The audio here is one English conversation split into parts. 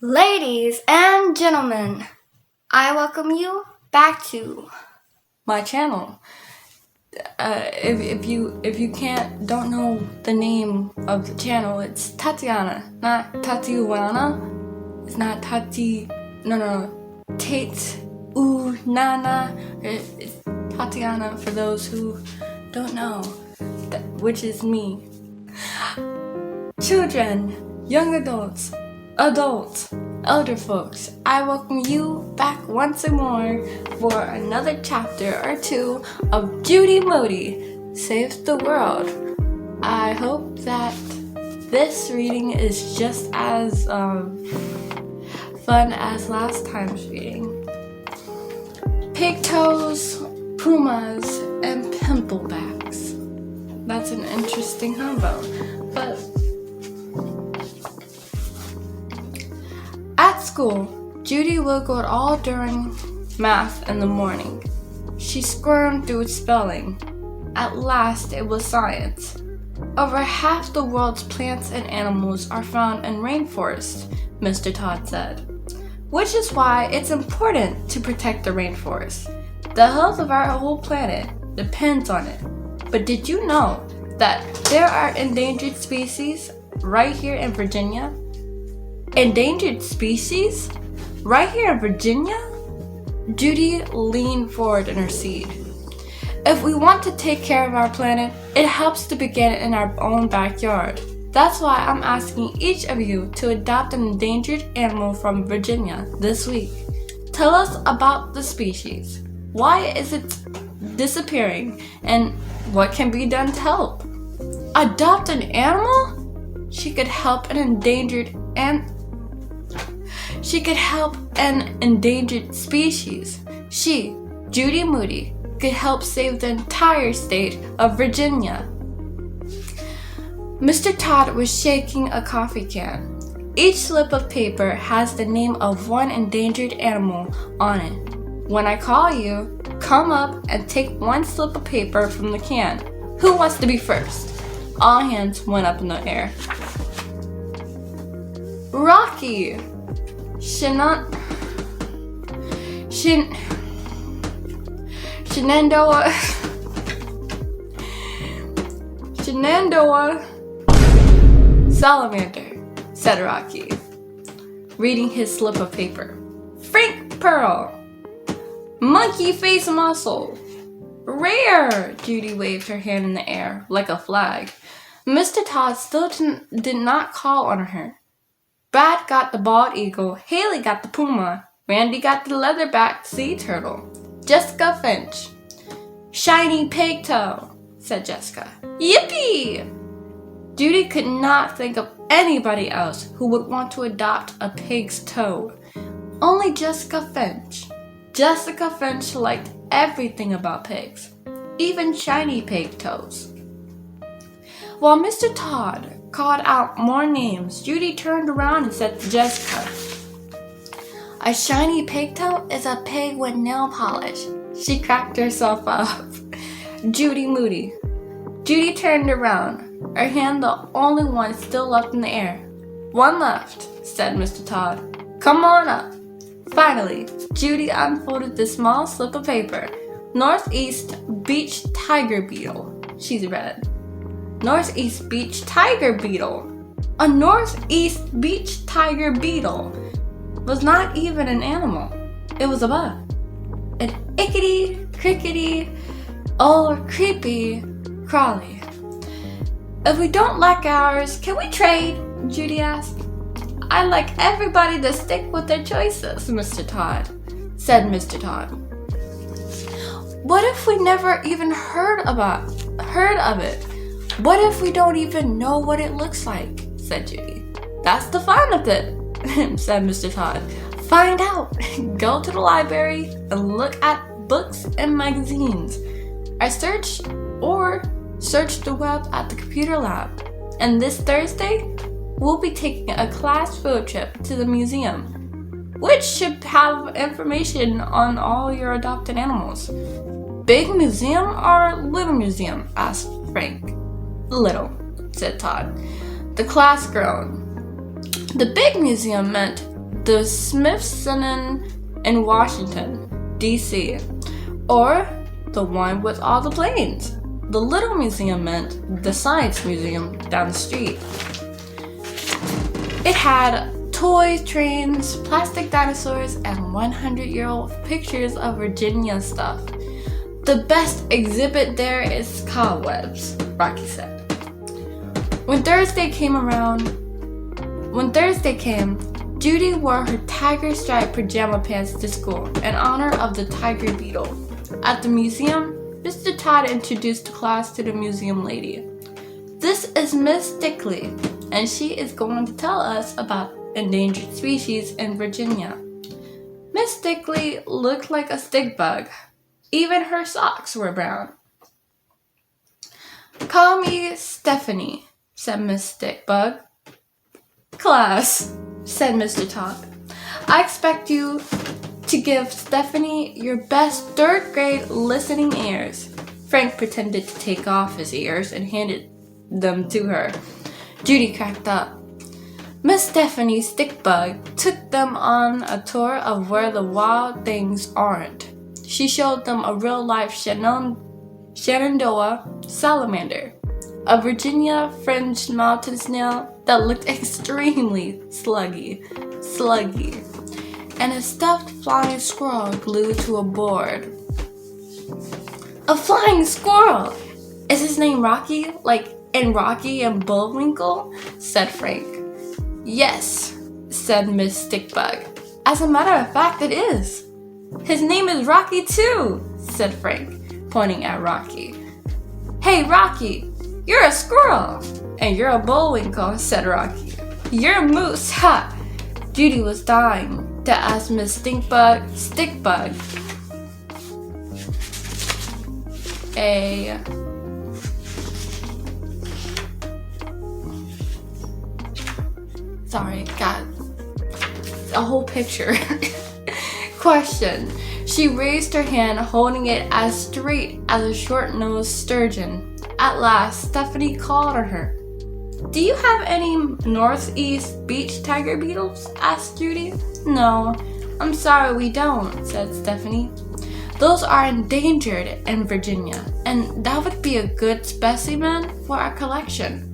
Ladies and gentlemen, I welcome you back to my channel. If you don't know the name of the channel, it's Tatiana, not Tatiana. It's not Tati. No. Tate. Ooh, Nana. It's Tatiana for those who don't know, which is me. Children, young adults, elder folks, I welcome you back once more for another chapter or two of Judy Moody Saves the World. I hope that this reading is just as fun as last time's reading. Pigtoes, pumas, and pimplebacks. That's an interesting combo, but at school, Judy wiggled all during math in the morning. She squirmed through spelling. At last, it was science. Over half the world's plants and animals are found in rainforests, Mr. Todd said, which is why it's important to protect the rainforest. The health of our whole planet depends on it. But did you know that there are endangered species right here in Virginia? Endangered species? Right here in Virginia? Judy leaned forward in her seat. If we want to take care of our planet, it helps to begin in our own backyard. That's why I'm asking each of you to adopt an endangered animal from Virginia this week. Tell us about the species. Why is it disappearing? And what can be done to help? Adopt an animal? She could help an endangered species. She, Judy Moody, could help save the entire state of Virginia. Mr. Todd was shaking a coffee can. Each slip of paper has the name of one endangered animal on it. When I call you, come up and take one slip of paper from the can. Who wants to be first? All hands went up in the air. Rocky! Shenandoah Salamander, said Rocky, reading his slip of paper. Frank Pearl, monkey face mussel. Rare! Judy waved her hand in the air like a flag. Mr. Todd still did not call on her. Brad got the bald eagle, Haley got the puma, Randy got the leatherback sea turtle, Jessica Finch. Shiny pigtail, said Jessica. Yippee! Judy could not think of anybody else who would want to adopt a pig's toe. Only Jessica Finch. Jessica Finch liked everything about pigs, even shiny pig toes. While Mr. Todd called out more names, Judy turned around and said to Jessica, a shiny pigtail is a pig with nail polish. She cracked herself up. Judy Moody. Judy turned around, her hand the only one still up in the air. One left, said Mr. Todd. Come on up. Finally, Judy unfolded the small slip of paper. Northeast Beach Tiger Beetle, she read. Northeast Beach Tiger Beetle. A Northeast Beach Tiger Beetle was not even an animal. It was a bug. An ickety, crickety, creepy crawly. If we don't like ours, can we trade? Judy asked. I'd like everybody to stick with their choices, Mr. Todd, said Mr. Todd. What if we never even heard of it? What if we don't even know what it looks like? Said Judy. That's the fun of it, said Mr. Todd. Find out. Go to the library and look at books and magazines. Search the web at the computer lab. And this Thursday, we'll be taking a class field trip to the museum, which should have information on all your adopted animals. Big museum or little museum? Asked Frank. Little, said Todd. The class groaned. The big museum meant the Smithsonian in Washington, D.C., or the one with all the planes. The Little Museum meant the Science Museum down the street. It had toys, trains, plastic dinosaurs, and 100-year-old pictures of Virginia stuff. The best exhibit there is cobwebs, Rocky said. When Thursday came, Judy wore her tiger-striped pajama pants to school in honor of the tiger beetle. At the museum, Mr. Todd introduced the class to the museum lady. This is Miss Stickley, and she is going to tell us about endangered species in Virginia. Miss Stickley looked like a stick bug. Even her socks were brown. Call me Stephanie, said Miss Stickbug. Class, said Mr. Todd. I expect you to give Stephanie your best 3rd grade listening ears. Frank pretended to take off his ears and handed them to her. Judy cracked up. Miss Stephanie Stickbug took them on a tour of where the wild things aren't. She showed them a real-life Shenandoah salamander, a Virginia fringed mountain snail that looked extremely sluggy, and a stuffed flying squirrel glued to a board. A flying squirrel! Is his name Rocky, like in Rocky and Bullwinkle? Said Frank. Yes, said Miss Stickbug. As a matter of fact, it is. His name is Rocky too, said Frank, pointing at Rocky. Hey Rocky, you're a squirrel. And you're a bullwinkle, said Rocky. You're a moose, ha! Judy was dying to ask Miss Stickbug got a whole picture. Question. She raised her hand, holding it as straight as a short-nosed sturgeon. At last, Stephanie called on her. Do you have any northeast beach tiger beetles? Asked Judy. No, I'm sorry we don't, said Stephanie. Those are endangered in Virginia, and that would be a good specimen for our collection.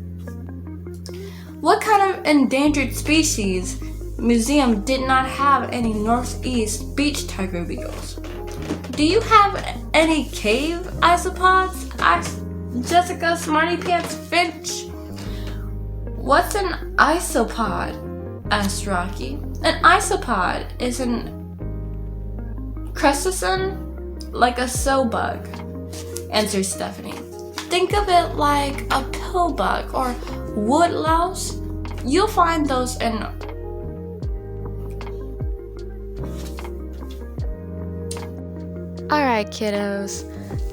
What kind of endangered species museum did not have any northeast beach tiger beetles? Do you have any cave isopods? Asked Jessica Smartypants Finch. What's an isopod? Asked Rocky. An isopod is an crustacean, like a sow bug, answered Stephanie. Think of it like a pill bug or wood louse. You'll find those in Alright, kiddos.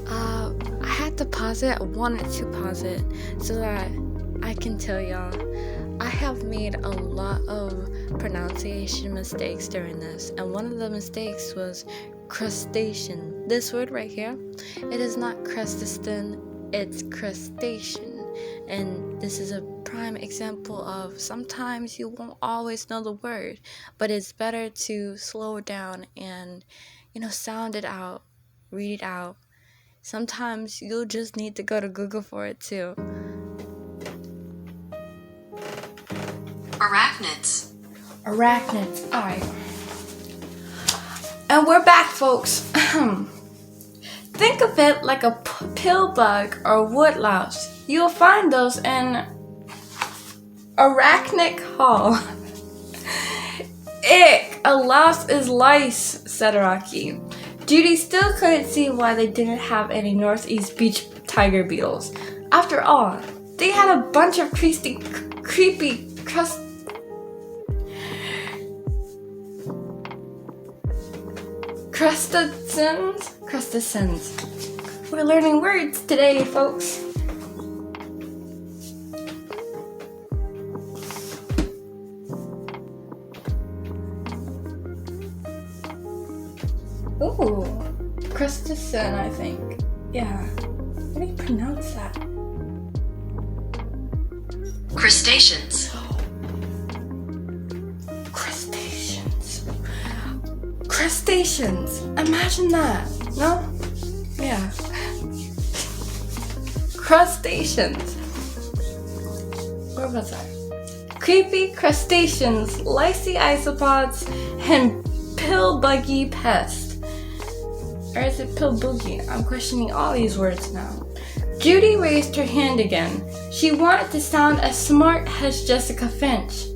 I had to pause it. I wanted to pause it so that I can tell y'all I have made a lot of pronunciation mistakes during this, and one of the mistakes was crustacean. This word right here, it is not crustacean, it's crustacean. And this is a prime example of sometimes you won't always know the word, but it's better to slow it down and, sound it out, read it out. Sometimes you'll just need to go to Google for it too. Arachnids, alright. And we're back, folks. Think of it like a pill bug or wood louse. You'll find those in Arachnic Hall. Ick, a louse is lice, said Rocky. Judy still couldn't see why they didn't have any northeast beach tiger beetles. After all, they had a bunch of creepy crustaceans. We're learning words today, folks. Ooh, crustacean, I think. Yeah. How do you pronounce that? Crustaceans. Crustaceans. Crustaceans. Imagine that. No? Yeah. Crustaceans. Where was I? Creepy crustaceans, lysy isopods, and pill buggy pest. Or is it pill boogie? I'm questioning all these words now. Judy raised her hand again. She wanted to sound as smart as Jessica Finch.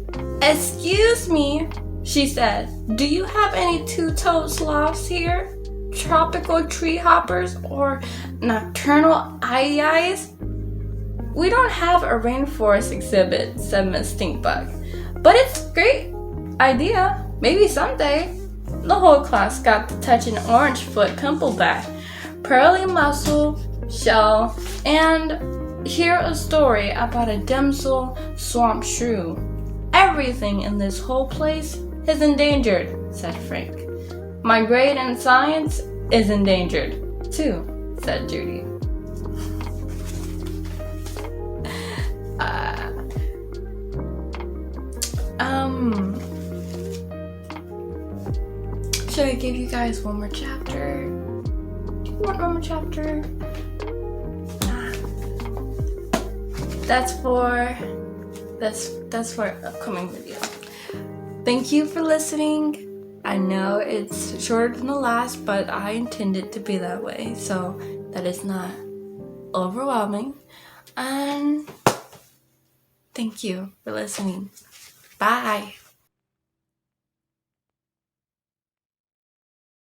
Excuse me, she said. Do you have any two-toed sloths here? Tropical tree hoppers or nocturnal eyes? We don't have a rainforest exhibit, said Miss Stinkbug. But it's a great idea. Maybe someday. The whole class got to touch an orange foot pimpleback, pearly mussel, shell, and hear a story about a damsel swamp shrew. Everything in this whole place is endangered, said Frank. My grade in science is endangered, too, said Judy. Should I give you guys one more chapter? Do you want one more chapter? That's for an upcoming video. Thank you for listening. I know it's shorter than the last, but I intend it to be that way, so that it's not overwhelming. And thank you for listening. Bye.